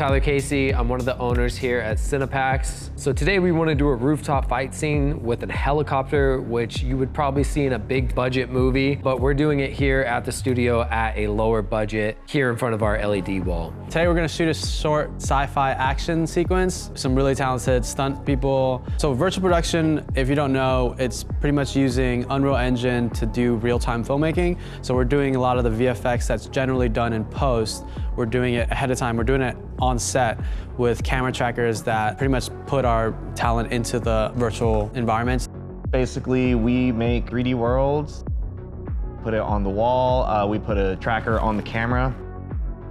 Tyler Casey. I'm one of the owners here at Cinepacks. So today we want to do a rooftop fight scene with a helicopter, which you would probably see in a big budget movie, but we're doing it here at the studio at a lower budget here in front of our LED wall. Today we're going to shoot a short sci-fi action sequence, some really talented stunt people. So virtual production, if you don't know, it's pretty much using Unreal Engine to do real-time filmmaking. So we're doing a lot of the VFX that's generally done in post. We're doing it ahead of time. We're doing it on set with camera trackers that pretty much put our talent into the virtual environments. Basically, we make 3D worlds, put it on the wall, we put a tracker on the camera.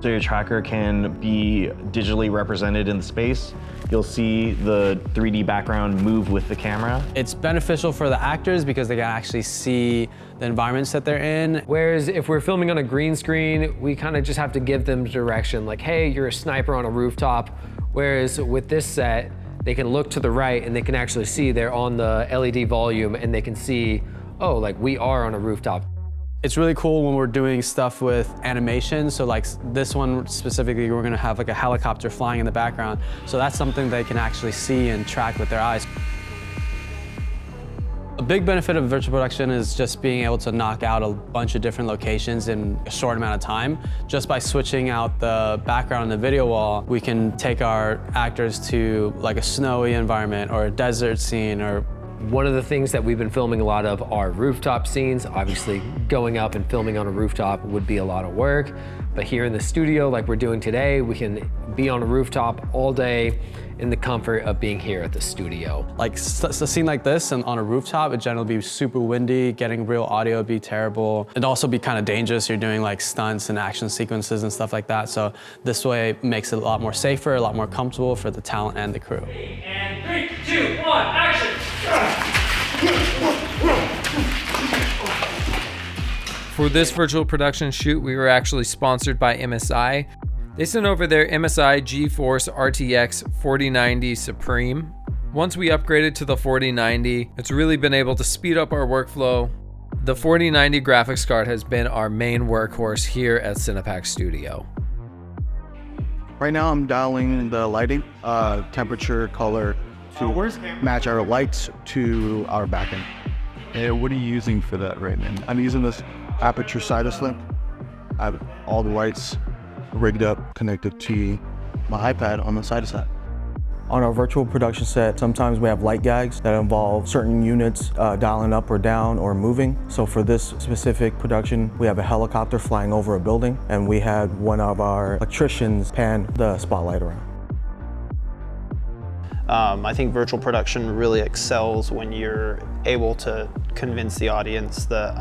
So your tracker can be digitally represented in the space. You'll see the 3D background move with the camera. It's beneficial for the actors because they can actually see the environments that they're in. Whereas if we're filming on a green screen, we kind of just have to give them direction, like, hey, you're a sniper on a rooftop. Whereas with this set, they can look to the right and they can actually see they're on the LED volume and they can see, oh, like we are on a rooftop. It's really cool when we're doing stuff with animation. So like this one specifically, we're gonna have like a helicopter flying in the background. So that's something they can actually see and track with their eyes. A big benefit of virtual production is just being able to knock out a bunch of different locations in a short amount of time. Just by switching out the background on the video wall, we can take our actors to like a snowy environment or a desert scene or one of the things that we've been filming a lot of are rooftop scenes. Obviously, going up and filming on a rooftop would be a lot of work. But here in the studio, like we're doing today, we can be on a rooftop all day in the comfort of being here at the studio. Like a scene like this and on a rooftop, it generally be super windy, getting real audio would be terrible. It'd also be kind of dangerous. You're doing like stunts and action sequences and stuff like that. So this way makes it a lot more safer, a lot more comfortable for the talent and the crew. And 3, 2, 1, action! For this virtual production shoot, we were actually sponsored by MSI. They sent over their MSI GeForce RTX 4090 SUPRIM. Once we upgraded to the 4090, it's really been able to speed up our workflow. The 4090 graphics card has been our main workhorse here at Cinepacks Studio. Right now I'm dialing the lighting, temperature, color to match our lights to our backend. What are you using for that right now? I'm using this aperture Cytoslim. I have all the lights rigged up, connected to my iPad on the side of set. On our virtual production set, sometimes we have light gags that involve certain units dialing up or down or moving. So for this specific production, we have a helicopter flying over a building, and we had one of our electricians pan the spotlight around. I think virtual production really excels when you're able to convince the audience that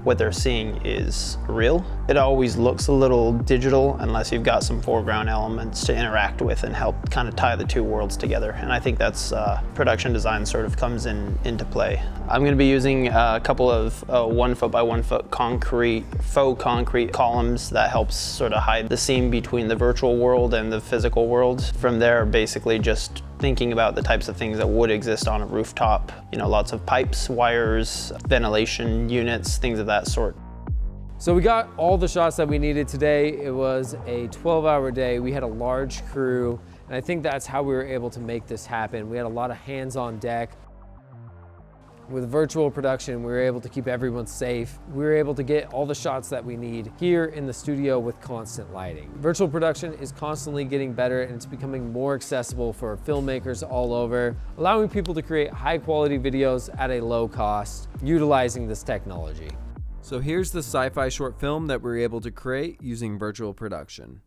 what they're seeing is real. It always looks a little digital unless you've got some foreground elements to interact with and help kind of tie the two worlds together. And I think that's production design sort of comes into play. I'm going to be using a couple of 1 foot by 1 foot faux concrete columns that helps sort of hide the seam between the virtual world and the physical world. From there, basically just thinking about the types of things that would exist on a rooftop. You know, lots of pipes, wires, ventilation units, things of that sort. So we got all the shots that we needed today. It was a 12-hour day. We had a large crew, and I think that's how we were able to make this happen. We had a lot of hands on deck. With virtual production, we were able to keep everyone safe. We were able to get all the shots that we need here in the studio with constant lighting. Virtual production is constantly getting better, and it's becoming more accessible for filmmakers all over, allowing people to create high-quality videos at a low cost, utilizing this technology. So here's the sci-fi short film that we were able to create using virtual production.